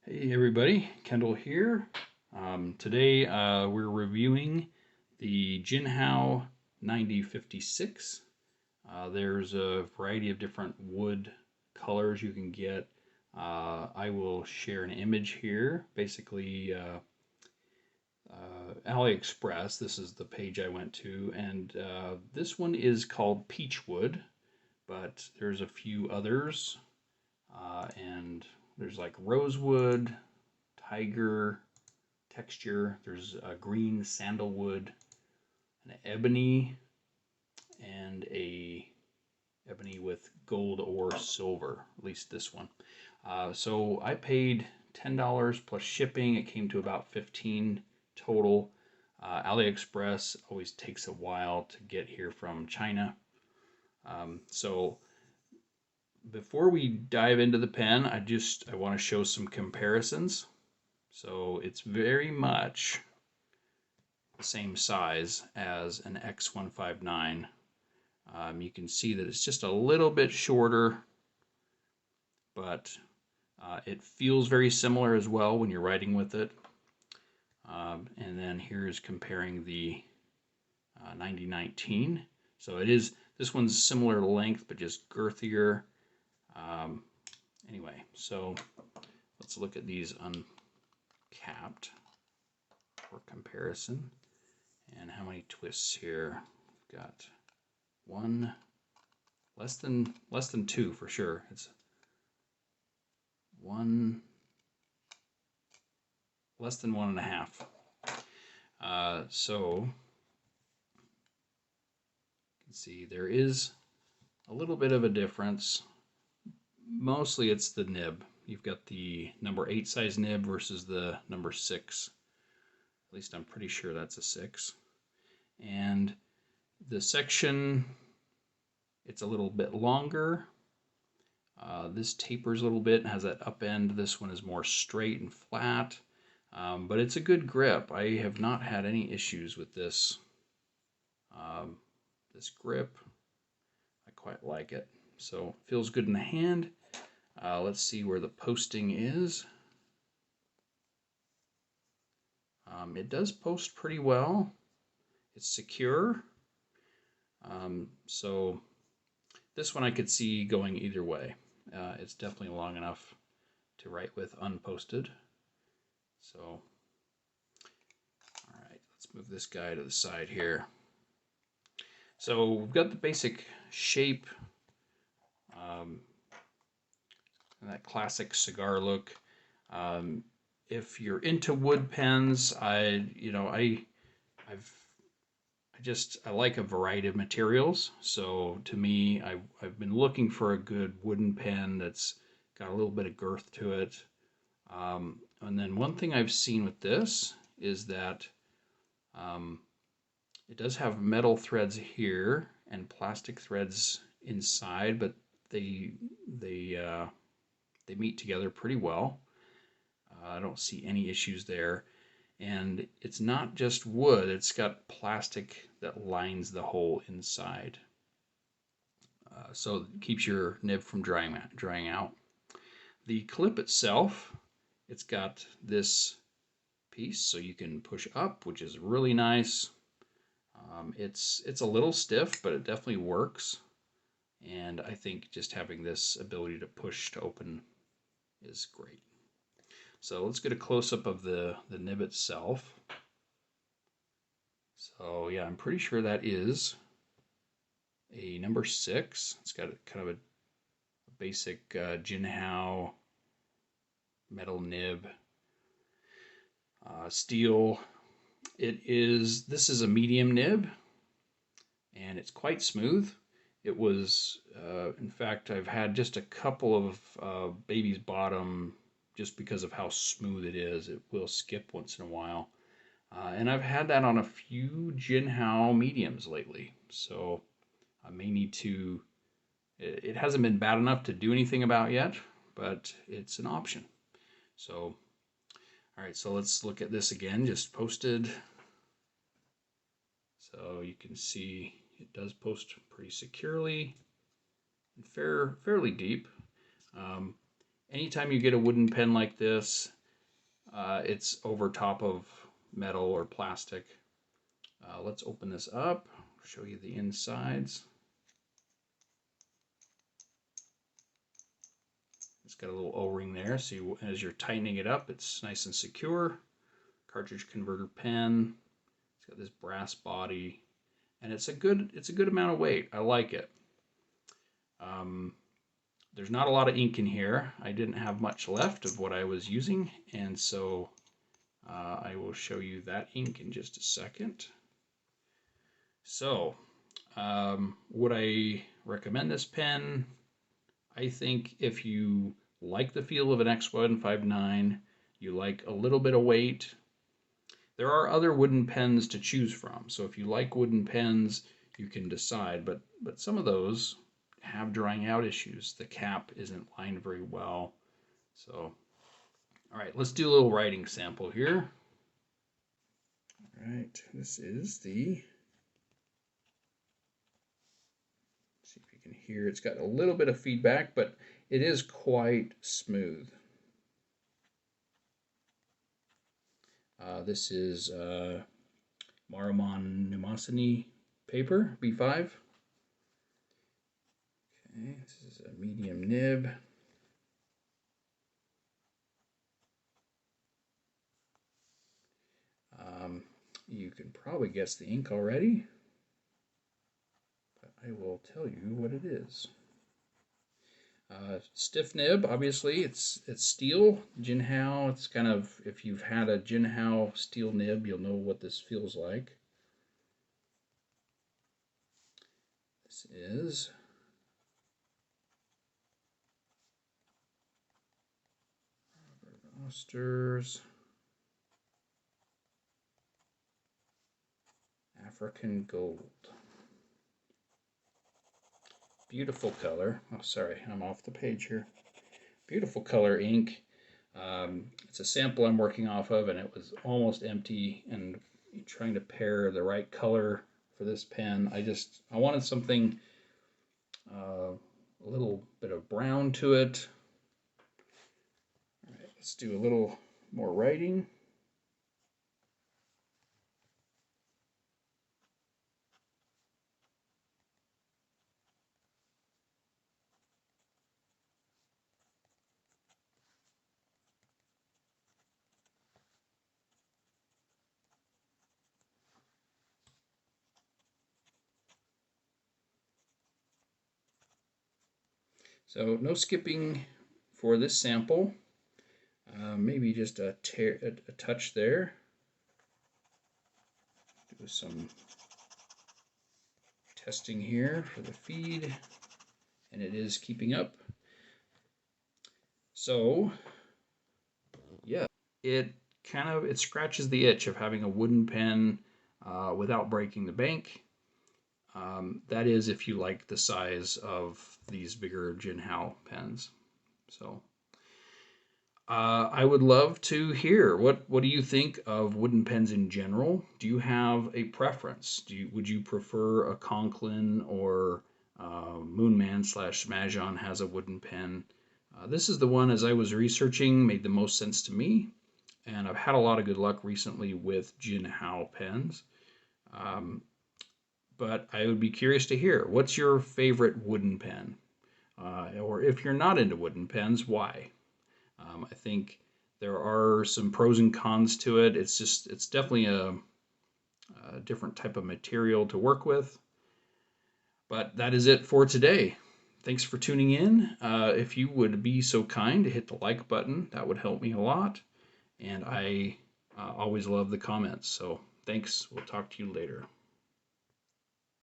Hey everybody, Kendall here. Today we're reviewing the Jinhao 9056. There's a variety of different wood colors you can get. I will share an image here. Basically, AliExpress, this is the page I went to, and this one is called Peachwood, but there's a few others, and there's like rosewood, tiger, texture. There's a green sandalwood, an ebony, and a ebony with gold or silver, at least this one. So I paid $10 plus shipping. It came to about 15 total. AliExpress always takes a while to get here from China. So before we dive into the pen, I want to show some comparisons. So it's very much the same size as an X159. You can see that it's just a little bit shorter, but it feels very similar as well when you're writing with it. And then here's comparing the 9019. So this one's similar length, but just girthier. Anyway, so let's look at these uncapped for comparison. And how many twists here? We've got one, less than two for sure. It's one, less than 1.5. So you can see there is a little bit of a difference. Mostly it's the nib. You've got the number 8 size nib versus the number 6. At least I'm pretty sure that's a 6. And the section, it's a little bit longer. This tapers a little bit and has that up end. This one is more straight and flat, but it's a good grip. I have not had any issues with this. This grip, I quite like it. So it feels good in the hand. Let's see where the posting is. It does post pretty well. It's secure. So this one I could see going either way. It's definitely long enough to write with unposted. So, all right, let's move this guy to the side here. So we've got the basic shape, and that classic cigar look. If you're into wood pens, I like a variety of materials. So to me, I've been looking for a good wooden pen that's got a little bit of girth to it. And then one thing I've seen with this is that it does have metal threads here and plastic threads inside, but they meet together pretty well. I don't see any issues there. And it's not just wood, it's got plastic that lines the hole inside. So it keeps your nib from drying out. The clip itself, it's got this piece so you can push up, which is really nice. It's a little stiff, but it definitely works. And I think just having this ability to push to open is great. So let's get a close-up of the nib itself. So yeah, I'm pretty sure that is a number 6. It's got kind of a basic Jinhao metal nib. Steel. This is a medium nib, and it's quite smooth. It was, in fact, I've had just a couple of baby's bottom just because of how smooth it is. It will skip once in a while. And I've had that on a few Jinhao mediums lately. So I may need to, it hasn't been bad enough to do anything about yet, but it's an option. So, all right, so let's look at this again, just posted. So you can see it does post pretty securely and fairly deep. anytime you get a wooden pen like this, it's over top of metal or plastic. Let's open this up, show you the insides. It's got a little O-ring there, so as you're tightening it up, it's nice and secure. Cartridge converter pen. It's got this brass body, and it's a good amount of weight. I like it. There's not a lot of ink in here. I didn't have much left of what I was using, and so I will show you that ink in just a second. So, would I recommend this pen? I think if you like the feel of an X159, you like a little bit of weight, there are other wooden pens to choose from. So if you like wooden pens, you can decide, but some of those have drying out issues. The cap isn't lined very well. So, all right, let's do a little writing sample here. All right, this is the, see if you can hear, it's got a little bit of feedback, but it is quite smooth. This is Maruman Numasini paper, B5. Okay, this is a medium nib. You can probably guess the ink already, but I will tell you what it is. Stiff nib, obviously, it's steel. Jinhao, it's kind of, if you've had a Jinhao steel nib, you'll know what this feels like. This is Robert Oster's African Gold. Beautiful color. Oh, sorry, I'm off the page here. Beautiful color ink. It's a sample I'm working off of, and it was almost empty, and trying to pair the right color for this pen. I wanted something, a little bit of brown to it. All right, let's do a little more writing. So no skipping for this sample. Maybe just a touch there. Do some testing here for the feed, and it is keeping up. So yeah, it scratches the itch of having a wooden pen without breaking the bank. That is if you like the size of these bigger Jinhao pens. So I would love to hear what do you think of wooden pens in general? Do you have a preference? Would you prefer a Conklin, or Moonman / Smajon has a wooden pen? This is the one, as I was researching, made the most sense to me, and I've had a lot of good luck recently with Jinhao pens. But I would be curious to hear, what's your favorite wooden pen? Or if you're not into wooden pens, why? I think there are some pros and cons to it. It's definitely a different type of material to work with. But that is it for today. Thanks for tuning in. If you would be so kind to hit the like button, that would help me a lot. And I always love the comments. So thanks. We'll talk to you later.